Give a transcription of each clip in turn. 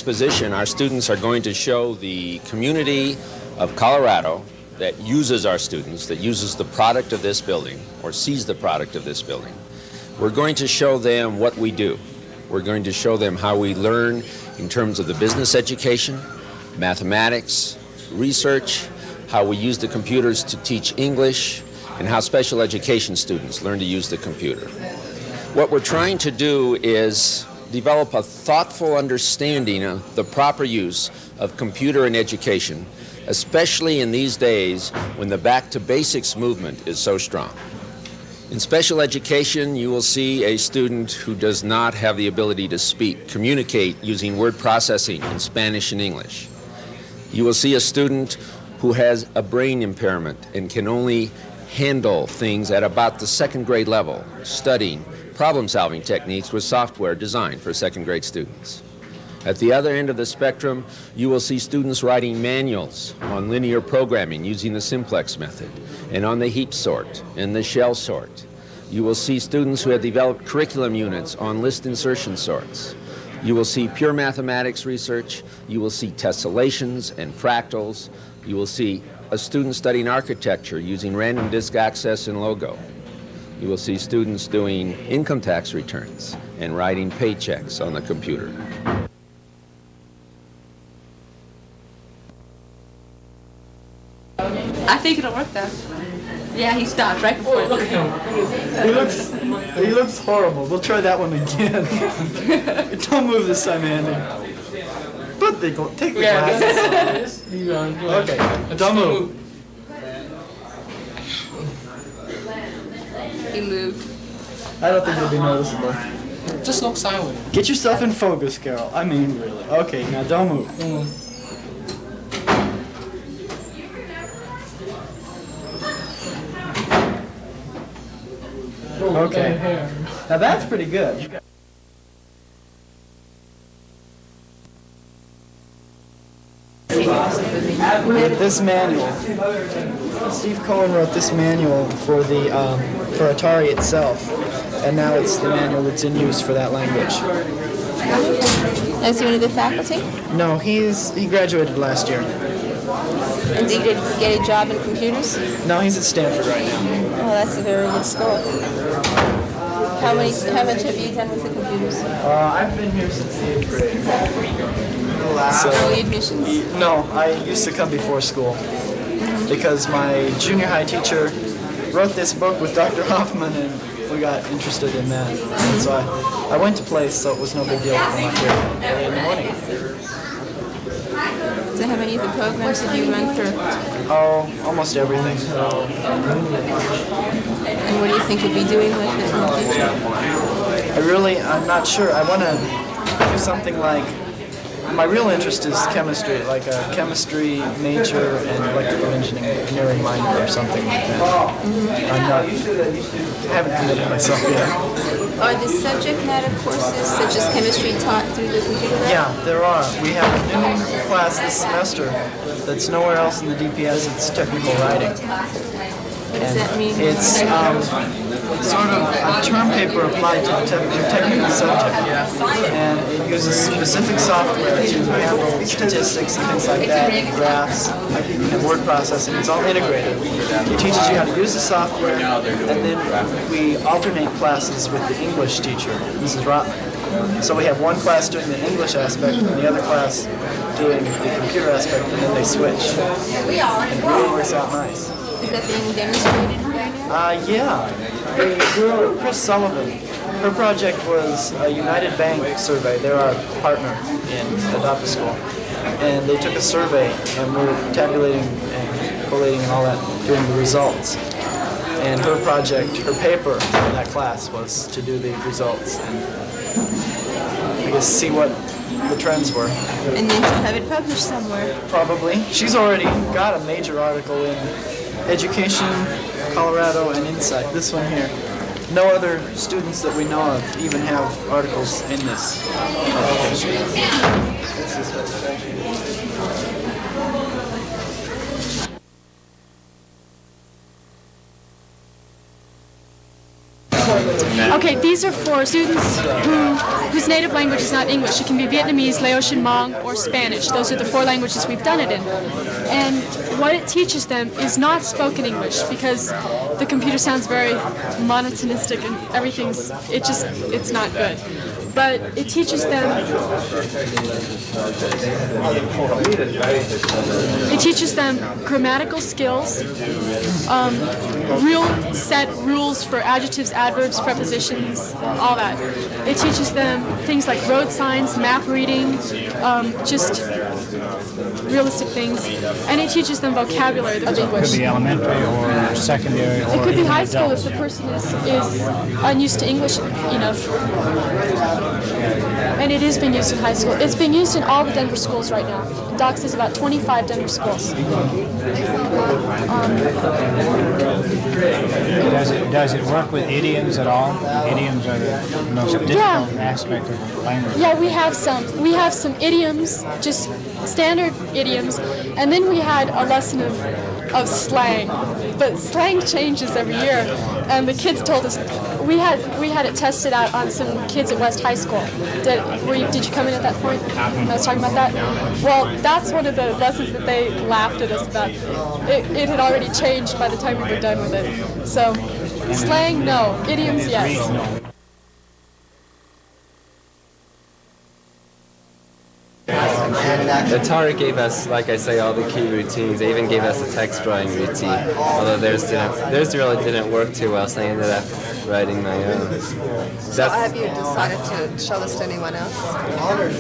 exposition, our students are going to show the community of Colorado that uses our students, that uses the product of this building, or sees the product of this building. We're going to show them what we do. We're going to show them how we learn in terms of the business education, mathematics, research, how we use the computers to teach English, and how special education students learn to use the computer. What we're trying to do is develop a thoughtful understanding of the proper use of computer in education, especially in these days when the back to basics movement is so strong. In special education, you will see a student who does not have the ability to speak, communicate using word processing in Spanish and English. You will see a student who has a brain impairment and can only handle things at about the second grade level, studying problem-solving techniques with software designed for second grade students. At the other end of the spectrum, you will see students writing manuals on linear programming using the simplex method, and on the heap sort and the shell sort. You will see students who have developed curriculum units on list insertion sorts. You will see pure mathematics research. You will see tessellations and fractals. You will see a student studying architecture using random disk access and logo. You will see students doing income tax returns and writing paychecks on the computer. I think it'll work though. Yeah, he stopped right before. Oh, look at him. He looks horrible. We'll try that one again. Don't move this time, Andy. But they go take the glasses off. Okay, don't move. He moved. I don't think it'll be noticeable. Just look silent. Get yourself in focus, Carol. I mean, really. Okay, now don't move. Okay. Now that's pretty good. With this manual, Steve Cohen wrote this manual for the for Atari itself, and now it's the manual that's in use for that language. Is he one of the faculty? No, he graduated last year. And did he get a job in computers? No, he's at Stanford right now. Oh, that's a very good school. How much have you done with the computers? I've been here since the 8th grade. So, Early admissions? No, I used to come before school because my junior high teacher wrote this book with Dr. Hoffman, and we got interested in that. And so I went to place, so it was no big deal to come up here early in the morning. So how many of the programs have you run through? Oh, almost everything. And what do you think you'll be doing with it in the future? I'm not sure. I want to do something like, my real interest is chemistry, like a chemistry major and electrical engineering minor or something like that. I haven't committed myself yet. Are the subject matter courses such as chemistry taught through the computer lab? Yeah, there are. We have a new class this semester that's nowhere else in the DPS. It's technical writing. What does that mean? It's sort of a term paper applied to the technical subject, and it uses specific software to handle statistics and things like that, and graphs, and word processing. It's all integrated. It teaches you how to use the software, and then we alternate classes with the English teacher, Mrs. Rotman. So we have one class doing the English aspect, and the other class doing the computer aspect, and then they switch. And it really works out nice. Is that being demonstrated right now? Yeah. The girl, Chris Sullivan, her project was a United Bank survey. They're our partner in Adopt a School. And they took a survey, and we're tabulating and collating and all that, doing the results. And her project, her paper in that class was to do the results and I guess see what the trends were. And then she'll have it published somewhere. Probably. She's already got a major article in Education, Colorado, and Insight. This one here. No other students that we know of even have articles in this publication. Okay, these are for students whose native language is not English. It can be Vietnamese, Laotian, Hmong, or Spanish. Those are the 4 languages we've done it in. And what it teaches them is not spoken English, because the computer sounds very monotonistic and it's not good. But it teaches them grammatical skills, real set rules for adjectives, adverbs, prepositions, all that. It teaches them things like road signs, map reading, just realistic things, and it teaches them vocabulary of English. It could be elementary or secondary, or it could be even high school adults. if the person is unused to English enough. And it is being used in high school. It's being used in all the Denver schools right now. Doc says about 25 Denver schools. Does it work with idioms at all? Idioms are the most difficult aspect of language. Yeah, we have some. We have some idioms, just standard idioms, and then we had a lesson of slang. But slang changes every year, and the kids told us we had it tested out on some kids at West High School. Did you come in at that point? I was talking about that. Well, that's one of the lessons that they laughed at us about. It had already changed by the time we were done with it. So, slang, no. Idioms, yes. Atari gave us, like I say, all the key routines. They even gave us a text drawing routine, although theirs really didn't work too well, so I ended up writing my own. So have you decided to show this to anyone else?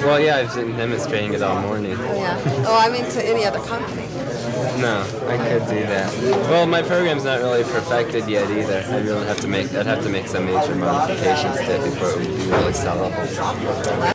Well, yeah, I've been demonstrating it all morning. Oh, yeah. Oh, I mean to any other company. No, I could do that. Well, my program's not really perfected yet either. I'd have to make some major modifications to it before it would be really sellable.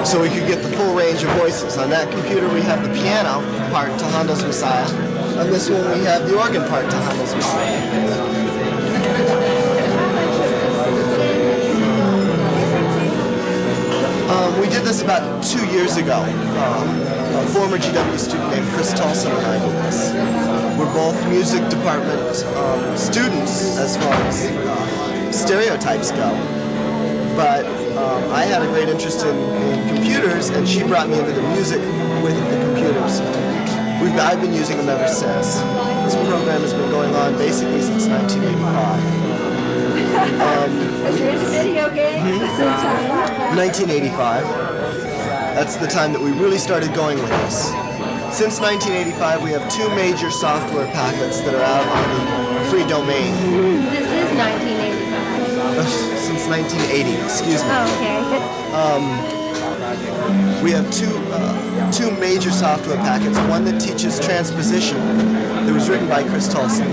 So we could get the full range of voices. On that computer we have the piano part to Handel's Messiah. On this one we have the organ part to Handel's Messiah. We did this about 2 years ago. A former GW student named Chris Tolson and I did this. We're both music department students as far as stereotypes go. But I had a great interest in computers, and she brought me into the music with the computers. I've been using them ever since. This program has been going on basically since 1985. You're into video games? 1985. That's the time that we really started going with this. Since 1985, we have 2 major software packets that are out on the free domain. This is 1985. Since 1980, excuse me. Oh, okay. We have two major software packets. One that teaches transposition, that was written by Chris Tolson,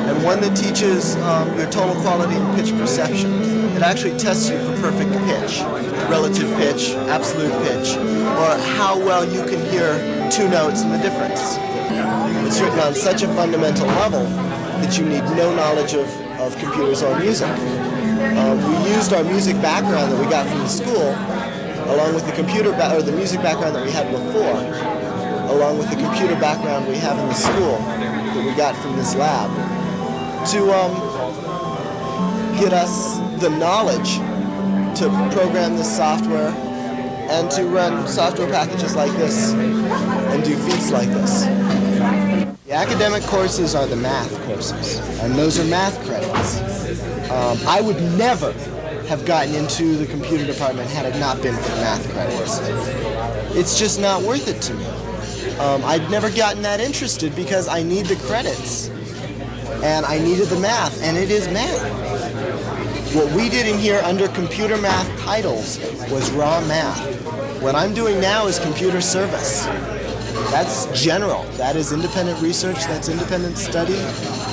and one that teaches your tonal quality and pitch perception. It actually tests you for perfect pitch, relative pitch, absolute pitch, or how well you can hear 2 notes and the difference. It's written on such a fundamental level that you need no knowledge of computers or music. We used our music background that we got from the school, along with the the music background that we had before, along with the computer background we have in the school that we got from this lab, to get us the knowledge to program this software and to run software packages like this and do feats like this. The academic courses are the math courses, and those are math credits. I would never have gotten into the computer department had it not been for the math credits. It's just not worth it to me. I'd never gotten that interested because I need the credits, and I needed the math, and it is math. What we did in here under computer math titles was raw math. What I'm doing now is computer service. That's general. That is independent research. That's independent study.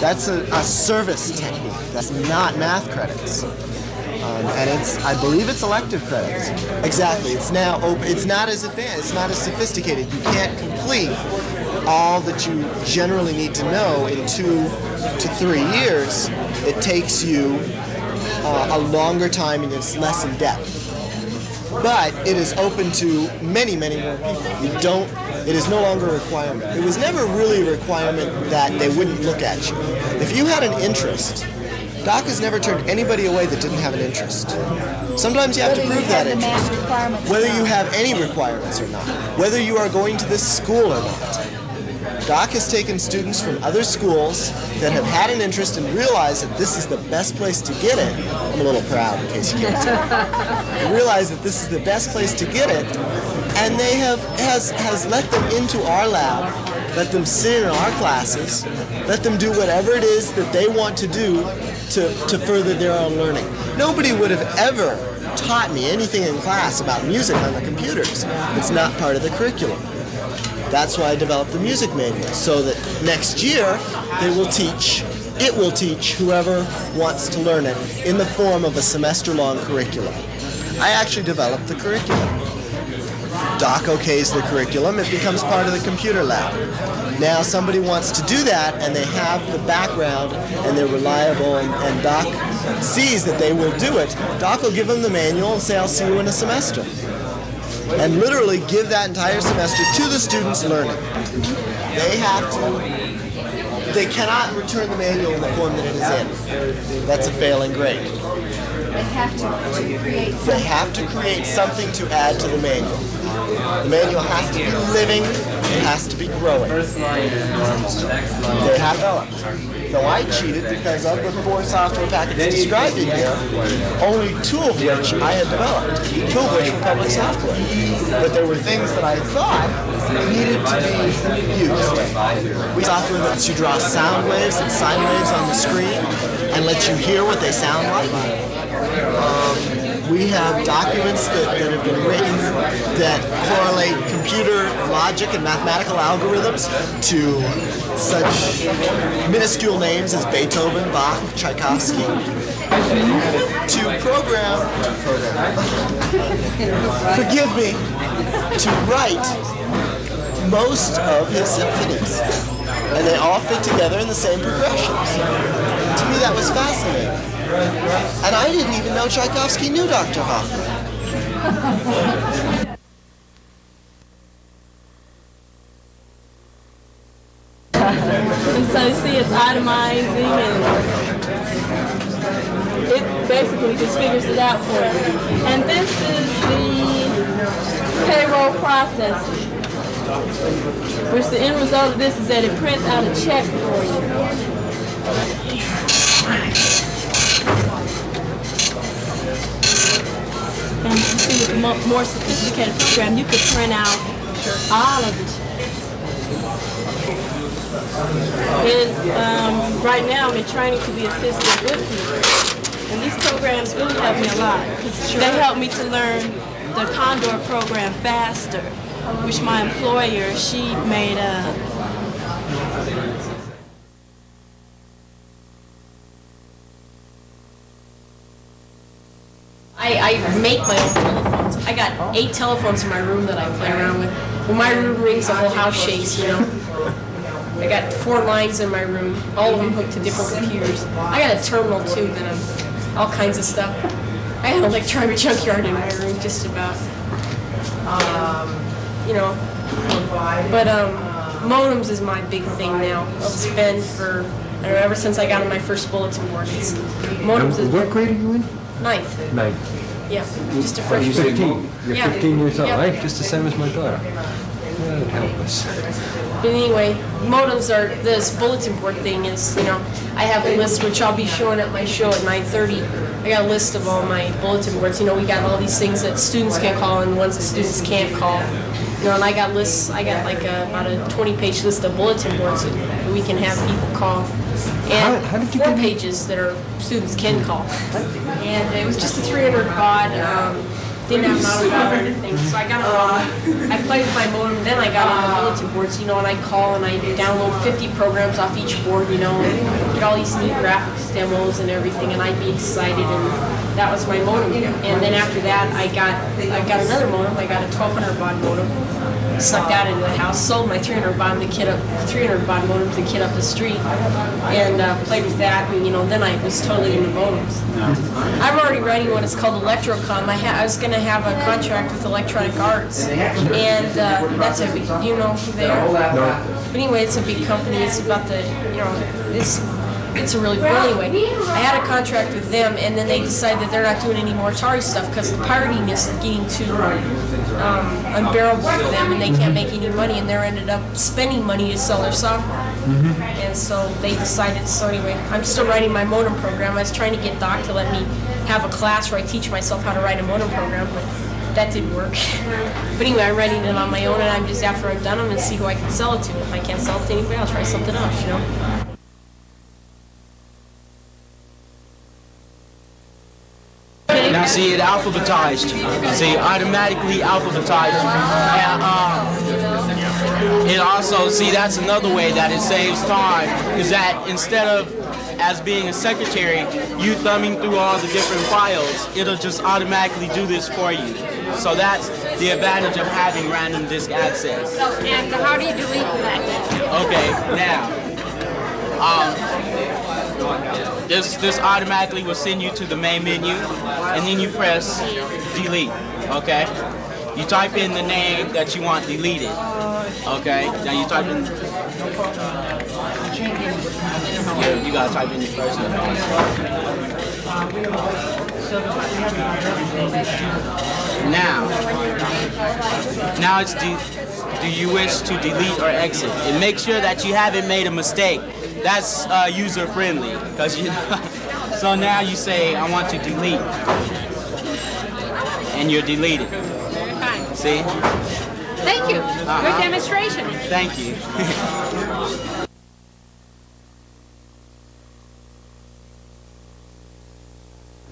That's a service technique. That's not math credits. And I believe it's elective credits. Exactly. It's now open. It's not as advanced. It's not as sophisticated. You can't complete all that you generally need to know in 2 to 3 years. It takes you a longer time and it's less in depth. But it is open to many, many more people. It is no longer a requirement. It was never really a requirement that they wouldn't look at you. If you had an interest, Doc has never turned anybody away that didn't have an interest. Sometimes you have to prove that interest, whether you have any requirements or not, whether you are going to this school or not. Doc has taken students from other schools that have had an interest and realized that this is the best place to get it. I'm a little proud, in case you can't tell. Realize that this is the best place to get it, and they has let them into our lab, let them sit in our classes, let them do whatever it is that they want to do to further their own learning. Nobody would have ever taught me anything in class about music on the computers. It's not part of the curriculum. That's why I developed the music manual, so that next year it will teach whoever wants to learn it in the form of a semester-long curriculum. I actually developed the curriculum. Doc okays the curriculum, it becomes part of the computer lab. Now somebody wants to do that and they have the background and they're reliable and Doc sees that they will do it. Doc will give them the manual and say, I'll see you in a semester. And literally give that entire semester to the students learning. They cannot return the manual in the form that it is in. That's a failing grade. They have to create something to add to the manual. The manual has to be living, it has to be growing. They have developed. So I cheated because of the 4 software packages described in here, only 2 of which I had developed, 2 of which were public software. But there were things that I thought needed to be used. We software that lets you draw sound waves and sine waves on the screen and lets you hear what they sound like. We have documents that have been written that correlate computer logic and mathematical algorithms to such minuscule names as Beethoven, Bach, Tchaikovsky, to write most of his symphonies. And they all fit together in the same progressions. To me, that was fascinating. And I didn't even know Tchaikovsky knew Dr. Hoffman. And so you see it's itemizing and it basically just figures it out for you. And this is the payroll processing, which the end result of this is that it prints out a check for you. And you see with the more sophisticated program, you could print out all of the checks. And right now, I'm in training to be assistant bookkeeper. And these programs really help me a lot. They help me to learn the Condor program faster, which my employer, she made up. I make my own telephones. I got 8 telephones in my room that I play around with. When my room rings, the whole house shakes, you know. I got 4 lines in my room, all of them hooked to different computers. I got a terminal too that I'm all kinds of stuff. I have an electronic junkyard in my room, just about. You know. But modems is my big thing now. It's been for, I don't know, ever since I got on my first bulletin board. Modems is. What grade are you in? 9th. 9th. Yeah, just a freshman. 15. You're Yeah. 15 years old, Yeah. right? Just the same as my daughter. That'd help us. But anyway, modems are, this bulletin board thing is, you know, I have a list which I'll be showing at my show at 9:30. I got a list of all my bulletin boards. You know, we got all these things that students can call and ones that students can't call. You know, and I got lists, I got like about a 20-page list of bulletin boards that we can have people call. And How did you 4 get pages that our students can call. And it was just a 300 baud, didn't have an auto baud or anything. So I got I played with my modem, then I got on the bulletin boards, you know, and I call and I download 50 programs off each board, you know, and get all these neat graphics demos and everything, and I'd be excited, and that was my modem. And then after that, I got another modem. I got a 1200 baud modem. snuck out into the house, sold my 300 baud modem to the kid up the street, and played with that. And then I was totally into modems. I'm already writing what is called Electrocom. I was going to have a contract with Electronic Arts, and that's a big, who they are? But anyway, it's a big company. It's about the, it's a really cool. Anyway, I had a contract with them, and then they decided that they're not doing any more Atari stuff because the pirating is getting too unbearable for them, and they can't make any money, and they're ended up spending money to sell their software. And so they decided. So anyway, I'm still writing my modem program. I was trying to get Doc to let me have a class where I teach myself how to write a modem program, but that didn't work. But anyway, I'm writing it on my own, and I'm just after I've done them and see who I can sell it to. If I can't sell it to anybody, I'll try something else. Now see it alphabetized. See, automatically alphabetized. And it also, see, that's another way that it saves time, is that instead of, as being a secretary, you thumbing through all the different files, it'll just automatically do this for you. So that's the advantage of having random disk access. And how do you delete that? Okay, now, this automatically will send you to the main menu, and then you press delete, okay? You type in the name that you want deleted, okay? Now you type in, you gotta type in your first name. Now it's do you wish to delete or exit? And make sure that you haven't made a mistake. That's user friendly, because so now you say I want to delete, and you're deleted. See? Thank you. Good demonstration. Thank you.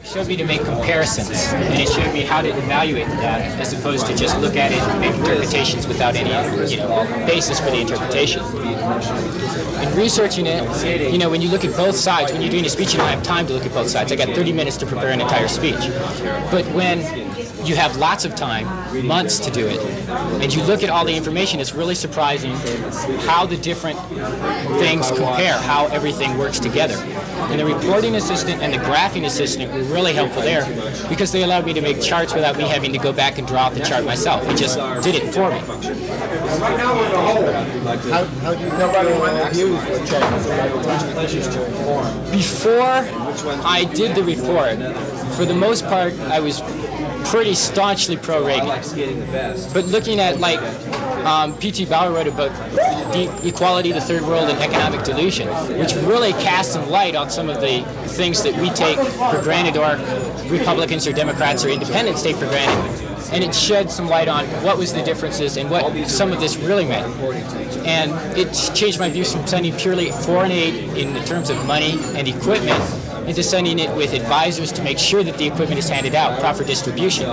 It showed me to make comparisons, and it showed me how to evaluate the data, as opposed to just look at it and make interpretations without any, basis for the interpretation. In researching it, when you look at both sides, when you're doing a speech, you don't have time to look at both sides. I got 30 minutes to prepare an entire speech. But when you have lots of time, months to do it, and you look at all the information, it's really surprising how the different things compare, how everything works together. And the reporting assistant and the graphing assistant were really helpful there because they allowed me to make charts without me having to go back and draw out the chart myself. It just did it for me. How do you think your views were changed Before I did the report, for the most part, I was pretty staunchly pro-Reagan. But looking at, P.T. Bauer wrote a book, Equality, the Third World, and Economic Delusion, which really cast some light on some of the things that we take for granted, or Republicans or Democrats or independents take for granted. And it shed some light on what was the differences and what some of this really meant. And it changed my views from sending purely foreign aid in the terms of money and equipment into sending it with advisors to make sure that the equipment is handed out, proper distribution.